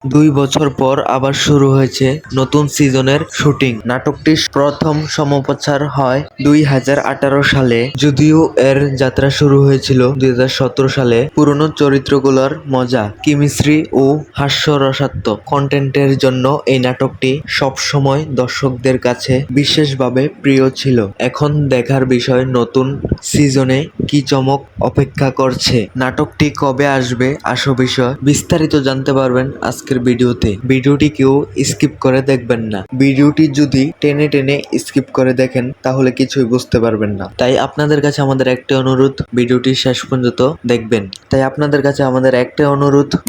২ বছর পর আবার শুরু হয়েছে নতুন সিজনের শুটিং। নাটকটি প্রথম সম্প্রচার হয় ২০১৮ সালে, যদিও এর যাত্রা শুরু হয়েছিল ২০১৭ সালে। পুরনো চরিত্রগুলোর মজা, কেমিস্ট্রি ও হাস্যরসাত্মক কন্টেন্টের জন্য এই নাটকটি সবসময় দর্শকদের কাছে বিশেষভাবে প্রিয় ছিল। এখন দেখার বিষয় নতুন সিজনে কি চমক অপেক্ষা করছে। নাটকটি কবে আসবে আসল বিষয় বিস্তারিত জানতে পারবেন আজকের ভিডিওতে। ভিডিওটি কেউ স্কিপ করে দেখবেন না। ভিডিওটি যদি টেনে টেনে স্কিপ করে দেখেন তাহলে কিছুই বুঝতে পারবেন না। তাই আপনাদের কাছে আমাদের একটা অনুরোধ, ভিডিওটি শেষ পর্যন্ত দেখবেন।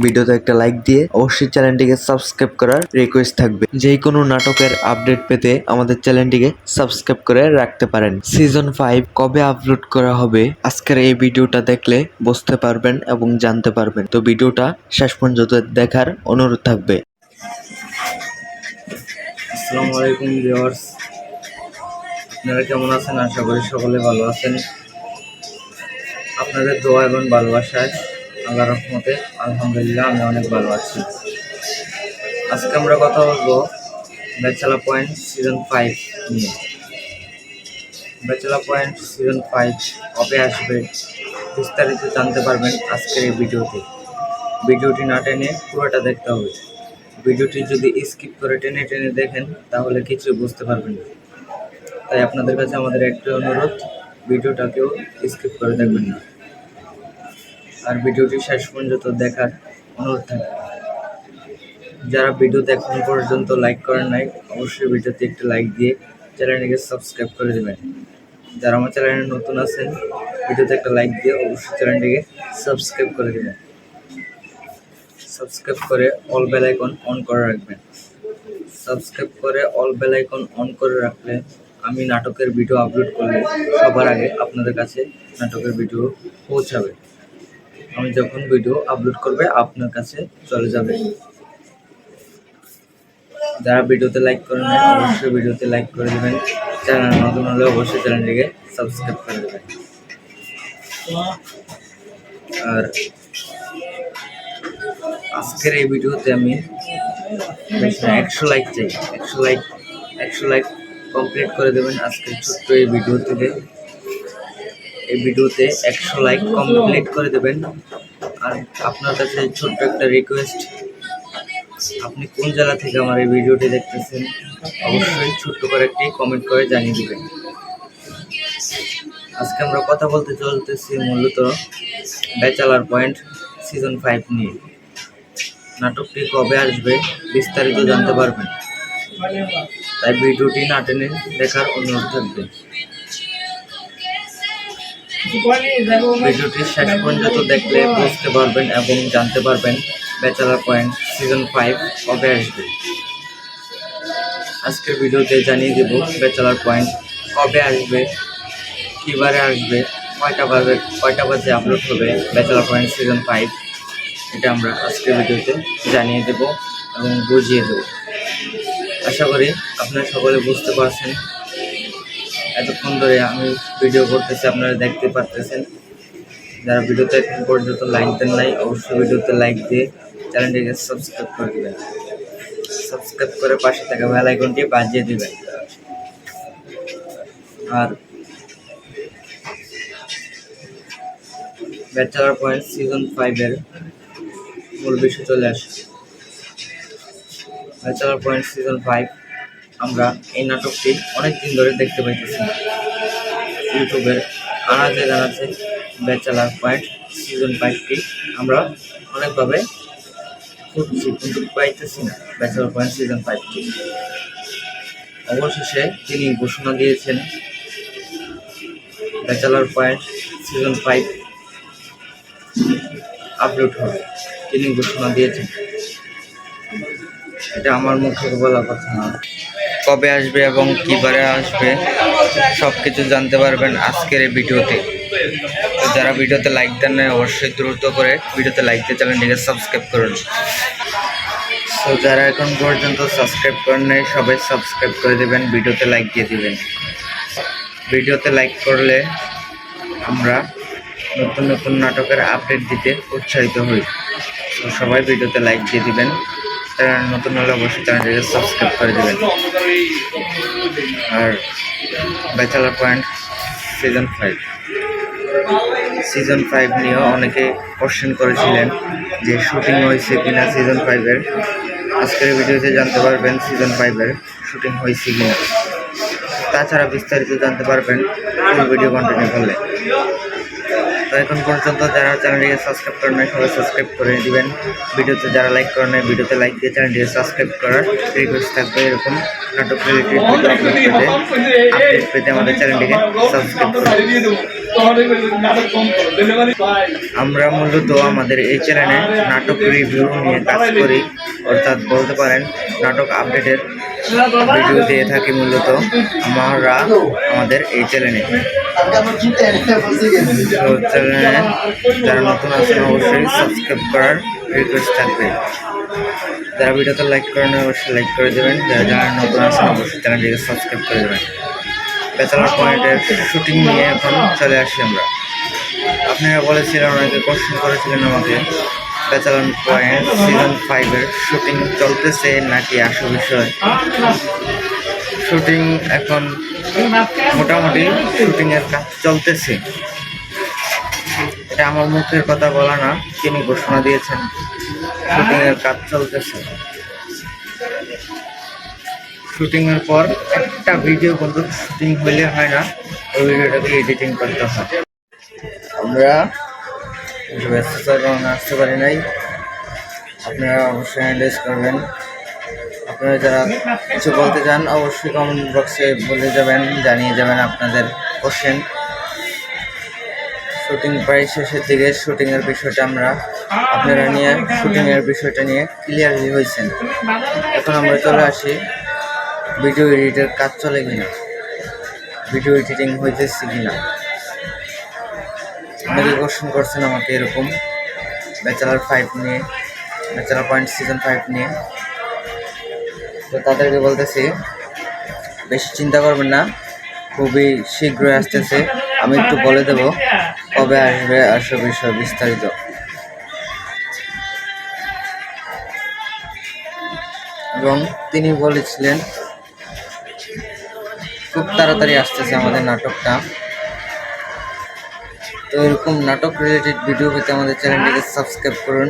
ভিডিওতে একটা লাইক দিয়ে অবশ্যই চ্যানেলটিকে সাবস্ক্রাইব করার রিকোয়েস্ট থাকবে। যে কোনো নাটকের আপডেট পেতে আমাদের চ্যানেলটিকে সাবস্ক্রাইব করে রাখতে পারেন। সিজন 5 কবে আপলোড করা হবে আজকের এই ভিডিওটা দেখলে বুঝতে পারবেন এবং জানতে পারবেন। তো ভিডিওটা শেষ পর্যন্ত দেখার অনুরোধ থাকবে। আসসালামু আলাইকুম ভিউয়ার্স, আপনারা কেমন আছেন? আশা করি সকলে ভালো আছেন। আপনাদের দোয়া এবং ভালোবাসায় আল্লাহর রহমতে আলহামদুলিল্লাহ আমি অনেক ভালো আছি। আজকে আমরা কথা বলবো ব্যাচেলর পয়েন্ট সিজন 5 নিয়ে। ব্যাচেলর পয়েন্ট সিজন 5 কবে আসবে বিস্তারিত জানতে পারবেন আজকের এই ভিডিওতে। ভিডিওটি না টেনে পুরোটা দেখতে হবে। ভিডিওটি যদি স্কিপ করে টেনে টেনে দেখেন তাহলে কিছু বুঝতে পারবেন না। তাই আপনাদের কাছে আমাদের একটা অনুরোধ, ভিডিওটাকেও স্কিপ করে দেখবেন না, আর ভিডিওটি শেষ পর্যন্ত দেখার অনুরোধ থাকবে। যারা ভিডিওতে এখন পর্যন্ত লাইক করেন নাই অবশ্যই ভিডিওতে একটা লাইক দিয়ে চ্যানেলটিকে সাবস্ক্রাইব করে দেবেন। যারা আমার চ্যানেলে নতুন আছেন ভিডিওতে একটা লাইক দিয়ে অবশ্যই চ্যানেলটিকে সাবস্ক্রাইব করে দেবেন। সাবস্ক্রাইব করে অল বেল আইকন অন করে রাখবেন। সাবস্ক্রাইব করে অল বেল আইকন অন করে রাখলে আমি নাটকের ভিডিও আপলোড করলে সবার আগে আপনাদের কাছে নাটকের ভিডিও পৌঁছাবে। আমি যখন ভিডিও আপলোড করবে আপনার কাছে চলে যাবে। যারা ভিডিওতে লাইক করেন না অবশ্যই ভিডিওতে লাইক করে দেবেন। চ্যানেল নতুন হলে অবশ্যই চ্যানেলটিকে সাবস্ক্রাইব করে দেবেন। আর আজকের এই ভিডিওতে আমি 100 লাইক চাই। 100 লাইক কমপ্লিট করে দেবেন আজকের ছোট্ট এই ভিডিও থেকে। এই ভিডিওতে 100 লাইক কমপ্লিট করে দেবেন। আর আপনার কাছে ছোট্ট একটা রিকোয়েস্ট, আপনি কোন জেলা থেকে আমার এই ভিডিওটি দেখতেছেন অবশ্যই ছোট্ট করে একটি কমেন্ট করে জানিয়ে দেবেন। আজকে আমরা কথা বলতে চলতেছি মূলত ব্যাচেলর পয়েন্ট সিজন 5 নিয়ে। নাটকটি কবে আসবে বিস্তারিত জানতে পারবেন, তাই ভিডিওটি না টেনে দেখার অনুরোধ থাকবে। ভিডিওটি শেষ পর্যন্ত দেখলে বুঝতে পারবেন এবং জানতে পারবেন ব্যাচেলর পয়েন্ট সিজন 5 কবে আসবে। আজকের ভিডিওতে জানিয়ে দেব ব্যাচেলর পয়েন্ট কবে আসবে, কিবারে আসবে, কয়টা বাজে আপলোড হবে ব্যাচেলর পয়েন্ট সিজন 5, এটা আমরা আজকের ভিডিওতে জানিয়ে দেব এবং বুঝিয়ে দেব। আশা করি আপনারা সকলে বুঝতে পারছেন। এতক্ষণ ধরে আমি ভিডিও করতেছি, আপনারা দেখতে পারতেছেন। যারা ভিডিওতে এখন পর্যন্ত লাইক দেন নাই অবশ্যই ভিডিওতে লাইক দিয়ে চ্যানেলটিকে সাবস্ক্রাইব করে দেবেন। সাবস্ক্রাইব করে পাশে থাকা বেল আইকনটি বাজিয়ে দিবেন। আর ব্যাচেলর পয়েন্ট সিজন 5 এর মূল বিষয় চলে আসে। ব্যাচেলর পয়েন্ট সিজন 5 আমরা এই নাটকটি অনেক দিন ধরে দেখতে পাইতেছি। ইউটিউবের আনাচে জানাচ্ছে ব্যাচেলর পয়েন্ট সিজন 5টি আমরা অনেকভাবে খুঁজছি কিন্তু পাইতেছি না। ব্যাচেলর পয়েন্ট সিজন 5টি অবশেষে তিনি ঘোষণা দিয়েছেন ব্যাচেলর পয়েন্ট সিজন 5 আপলোড হবে। তিনি ঘোষণা দিয়েছেন, এটা আমার মুখে বলা কথা না। কবে আসবে এবং কিবারে আসবে সব কিছু জানতে পারবেন আজকের এই ভিডিওতে। তো যারা ভিডিওতে লাইক দেন না অবশ্যই দ্রুত করে ভিডিওতে লাইক দিয়ে চ্যানেলটিকে সাবস্ক্রাইব করুন। তো যারা এখন পর্যন্ত সাবস্ক্রাইব করেন নাই সবাই সাবস্ক্রাইব করে দেবেন, ভিডিওতে লাইক দিয়ে দিবেন। ভিডিওতে লাইক করলে আমরা নতুন নতুন নাটকের আপডেট দিতে উৎসাহিত হই। তো সবাই ভিডিওতে লাইক দিয়ে দিবেন। চ্যানেল নতুন হলে অবশ্যই চ্যানেলটিকে সাবস্ক্রাইব করে দেবেন। আর ব্যাচেলার পয়েন্ট সিজন 5 নিয়েও অনেকে কোশ্চেন করেছিলেন যে শুটিং হয়েছে কিনা সিজন 5-এর। আজকের ভিডিওতে জানতে পারবেন সিজন 5-এর শুটিং হয়েছে কিনা। তাছাড়া বিস্তারিত জানতে পারবেন ফুল ভিডিও কন্টিনিউ করলে। তো এখন পর্যন্ত যারা চ্যানেলটিকে সাবস্ক্রাইব করেন নাই সবাই সাবস্ক্রাইব করে দিবেন। ভিডিওতে যারা লাইক করেন নাই ভিডিওতে লাইক দিয়ে চ্যানেলটিকে সাবস্ক্রাইব করার রিকোয়েস্ট থাকবে। এরকম নাটক রিলেটেড আপডেট পেতে আমাদের চ্যানেলটিকে সাবস্ক্রাইব করুন। আমরা মূলত আমাদের এই চ্যানেলে নাটক রিভিউ নিয়ে কাজ করি, অর্থাৎ বলতে পারেন নাটক আপডেটের ভিডিও দিয়ে থাকি মূলত আমরা আমাদের এই চ্যানেলে। চ্যানেলে যারা নতুন আছেন অবশ্যই সাবস্ক্রাইব করার রিকোয়েস্ট থাকবে। যারা ভিডিওতে লাইক করেন অবশ্যই লাইক করে দেবেন। যারা নতুন আছেন অবশ্যই চ্যানেলটিকে সাবস্ক্রাইব করে দেবেন। ব্যাচেলার পয়েন্টের শুটিং নিয়ে এখন চলে আসি আমরা। আপনারা বলেছিলেন, অনেকে কোশ্চেন করেছিলেন আমাকে ব্যাচেলার পয়েন্ট সিজন 5-এর শুটিং চলতেছে নাকি আসল বিষয়। শুটিং এখন মোটামুটি শুটিংয়ের কাজ চলতেছে। এটা আমার মুখের কথা বলা না, তিনি ঘোষণা দিয়েছেন শুটিংয়ের কাজ চলতেছে। শুটিংয়ের পর একটা ভিডিও কিন্তু শুটিং হইলে হয় না, ওই ভিডিওটাকে এডিটিং করতে হয়। আমরা ব্যস্ততার কারণে আসতে পারি নাই, আপনারা অবশ্যই হ্যান্ডেল করবেন। আপনারা যারা কিছু বলতে চান অবশ্যই কমেন্ট বক্সে বলে যাবেন, জানিয়ে যাবেন আপনাদের কোশ্চেন। শুটিং প্রায় শেষের দিকে, শুটিংয়ের বিষয়টা আপনারা নিয়ে শুটিংয়ের বিষয়টা নিয়ে ক্লিয়ারলি হয়েছেন। এখন আমরা চলে আসি ভিডিও এডিটের কাজ চলে কিনা, ভিডিও এডিটিং হইতেছে কিনা। অনেকে কোশ্চেন করছেন আমাকে এরকম ব্যাচেলার পয়েন্ট সিজন 5 নিয়ে। তো তাদেরকে বলতেছি বেশি চিন্তা করবেন না, খুবই শীঘ্রই আসতেছে। আমি একটু বলে দেব কবে আসবে আসল বিষয় বিস্তারিত। এবং তিনি বলেছিলেন খুব তাড়াতাড়ি আসতেছে আমাদের নাটকটা। তো এরকম নাটক রিলেটেড ভিডিও পেতে আমাদের চ্যানেলটিকে সাবস্ক্রাইব করুন।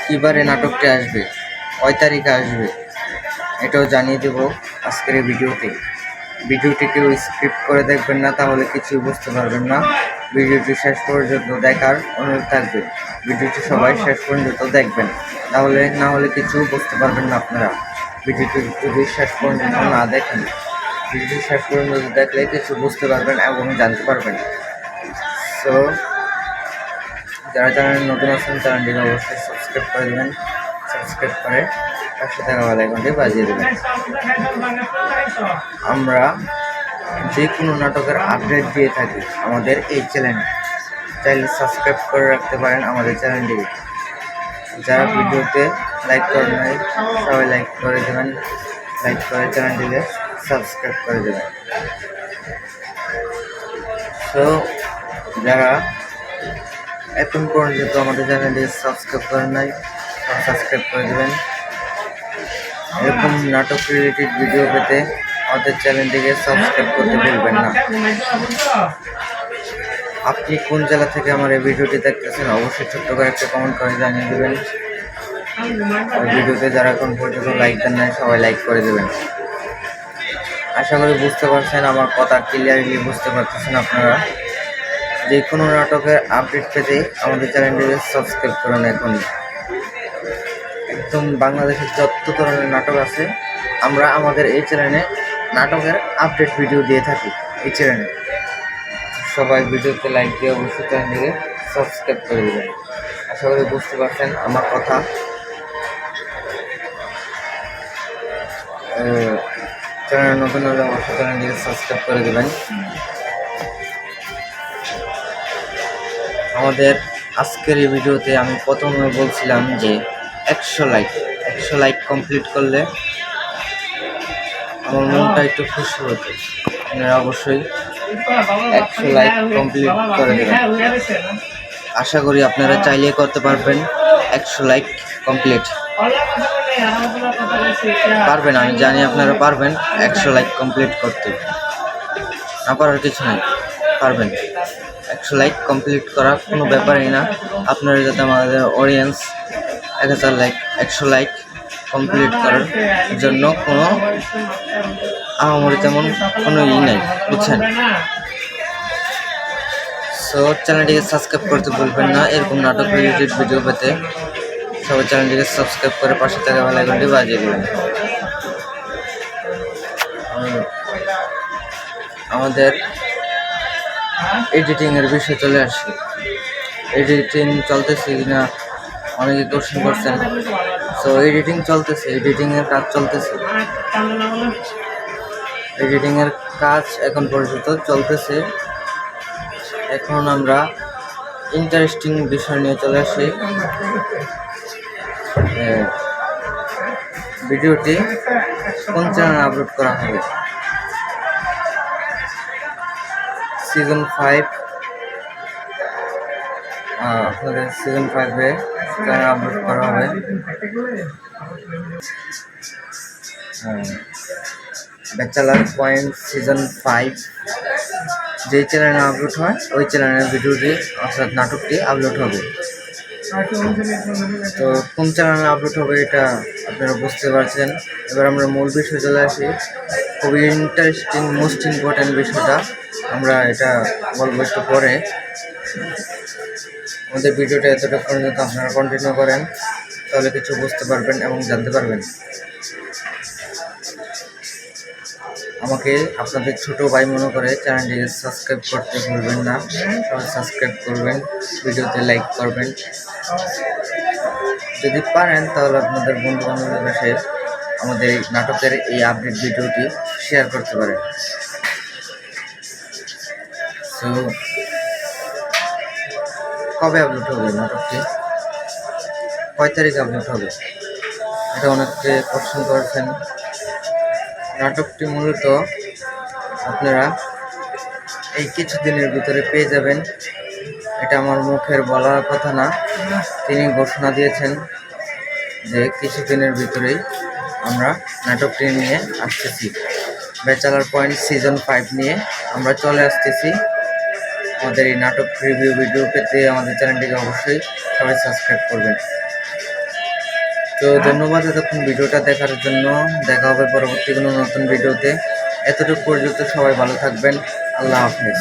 কিবারে নাটকটি আসবে, কয় তারিখে আসবে এটাও জানিয়ে দেব আজকের এই ভিডিওতে। ভিডিওটি কেউ স্ক্রিপ্ট করে দেখবেন না, তাহলে কিছুই বুঝতে পারবেন না। ভিডিওটি শেষ পর্যন্ত দেখার অনুরোধ থাকবে। ভিডিওটি সবাই শেষ পর্যন্ত দেখবেন, না হলে কিছু বুঝতে পারবেন না আপনারা। ভিডিওটি যদি শেষ পর্যন্ত না দেখেন, ভিডিওটি শেষ পর্যন্ত দেখলে কিছু বুঝতে পারবেন এবং জানতে পারবেন। সো যারা চ্যানেল নতুন আছেন চ্যানেলটিকে অবশ্যই সাবস্ক্রাইব করে দেবেন। সাবস্ক্রাইব করে পাশে থাকা বেল আইকনটি বাজিয়ে দেবেন। আমরা যে কোনো নাটকের আপডেট দিয়ে থাকি আমাদের এই চ্যানেলে, চাইলে সাবস্ক্রাইব করে রাখতে পারেন আমাদের চ্যানেলটিকে। যারা ভিডিওতে লাইক করেন নাই সবাই লাইক করে দেবেন, লাইক করে চ্যানেলটিকে সাবস্ক্রাইব করে দেবেন। তো যারা এখন পর্যন্ত আমাদের চ্যানেলটিকে সাবস্ক্রাইব করেন নাই সাবস্ক্রাইব করে দেবেন। এরকম নাটক রিলেটেড ভিডিও পেতে আমাদের চ্যানেলটিকে সাবস্ক্রাইব করতে ভুলবেন না। আপনি কোন জেলা থেকে আমার এই ভিডিওটি দেখতেছেন অবশ্যই ছোট্ট করে একটা কমেন্ট করে জানিয়ে দেবেন। ভিডিওতে যারা এখন পর্যন্ত লাইক দেন নাই সবাই লাইক করে দেবেন। আশা করি বুঝতে পারছেন, আমার কথা ক্লিয়ারলি বুঝতে পারতেছেন আপনারা। যে কোনো নাটকের আপডেট পেতে আমাদের চ্যানেলটিকে সাবস্ক্রাইব করুন। এখন একদম বাংলাদেশের যত ধরনের নাটক আছে আমরা আমাদের এই চ্যানেলে নাটকের আপডেট ভিডিও দিয়ে থাকি এই চ্যানেলে। সবাই ভিডিওতে লাইক দিয়ে অবশ্যই চ্যানেলটিকে সাবস্ক্রাইব করে দেবেন। আশা করি বুঝতে পারছেন আমার কথা। চ্যানেল নতুন হলে অবশ্যই চ্যানেলটিকে সাবস্ক্রাইব করে দেবেন। আমাদের আজকের এই ভিডিওতে আমি প্রথমে বলছিলাম যে 100 লাইক কমপ্লিট করলে আমার মনটা একটু খুশি হতো। আপনারা অবশ্যই 100 লাইক কমপ্লিট করে দেবেন। আশা করি আপনারা চাইলে করতে পারবেন 100 লাইক কমপ্লিট। পারবেন, আমি জানি আপনারা পারবেন 100 লাইক কমপ্লিট করতে। না পারার কিছু নেই, পারবেন। 100 লাইক কমপ্লিট করা কোনো ব্যাপারই না। আপনারা যাতে আমাদের অডিয়েন্স 1000 লাইক 100 লাইক কমপ্লিট করার জন্য কোনো আহামরি তেমন কোনো নেই, বুঝছেন? সো চ্যানেলটিকে সাবস্ক্রাইব করতে ভুলবেন না। এরকম নাটক রিলেটেড ভিডিও পেতে সবাই চ্যানেলটিকে সাবস্ক্রাইব করে পাশে থাকা বেল আইকনটি বাজিয়ে দেবেন। আমাদের এডিটিংয়ের বিষয়ে চলে আসি। এডিটিং চলতেছে কিনা অনেকে কোশ্চেন করছেন। সো এডিটিং চলতেছে, এডিটিংয়ের কাজ চলতেছে। এডিটিংয়ের কাজ এখন পর্যন্ত চলতেছে। এখন আমরা ইন্টারেস্টিং বিষয় নিয়ে চলে আসি। ভিডিওটি কোন চ্যানেলে আপলোড করা হবে? সিজন 5 আপনাদের সিজন 5-এ চ্যানেল আপলোড করা হবে। ব্যাচেলার পয়েন্ট সিজন 5 যেই চ্যানেলে আপলোড হয় ওই চ্যানেলের ভিডিওটি অর্থাৎ নাটকটি আপলোড হবে। তো কোন চ্যানেলে আপলোড হবে এটা আপনারা বুঝতে পারছেন। এবার আমরা মূল বিষয়ে চলে আসি। খুবই ইন্টারেস্টিং, মোস্ট ইম্পর্ট্যান্ট বিষয়টা আমরা এটা বলবো একটু পরে। আমাদের ভিডিওটা এতটা পর্যন্ত আপনারা কন্টিনিউ করেন, তাহলে কিছু বুঝতে পারবেন এবং জানতে পারবেন। আমাকে আপনাদের ছোট ভাই মনে করে চ্যানেলটিকে সাবস্ক্রাইব করতে ভুলবেন না। সবাই সাবস্ক্রাইব করবেন, ভিডিওতে লাইক করবেন। যদি পারেন তাহলে আপনাদের বন্ধু বান্ধবের কাছে আমাদের এই নাটকের এই আপডেট ভিডিওটি শেয়ার করতে পারেন। সো কবে আপলোড হবে নাটকটি? কয় তারিখে আপলোড হবে? এটা অনেকে কোশ্চেন করেছেন। নাটকটি মূলত আপনারা এই কিছুদিনের ভিতরে পেয়ে যাবেন। এটা আমার মুখের বলার কথা না, তিনি ঘোষণা দিয়েছেন যে কিছুদিনের ভিতরেই আমরা নাটকটি নিয়ে আসতেছি। ব্যাচেলার পয়েন্ট সিজন 5 নিয়ে আমরা চলে আসতেছি। আমাদের এই নাটক রিভিউ ভিডিও পেতে আমাদের চ্যানেলটিকে অবশ্যই সবাই সাবস্ক্রাইব করবেন। তো ধন্যবাদ এতক্ষণ ভিডিওটা দেখার জন্য। দেখা হবে পরবর্তী কোনো নতুন ভিডিওতে। এতটুকু পর্যন্ত সবাই ভালো থাকবেন। আল্লাহ হাফেজ।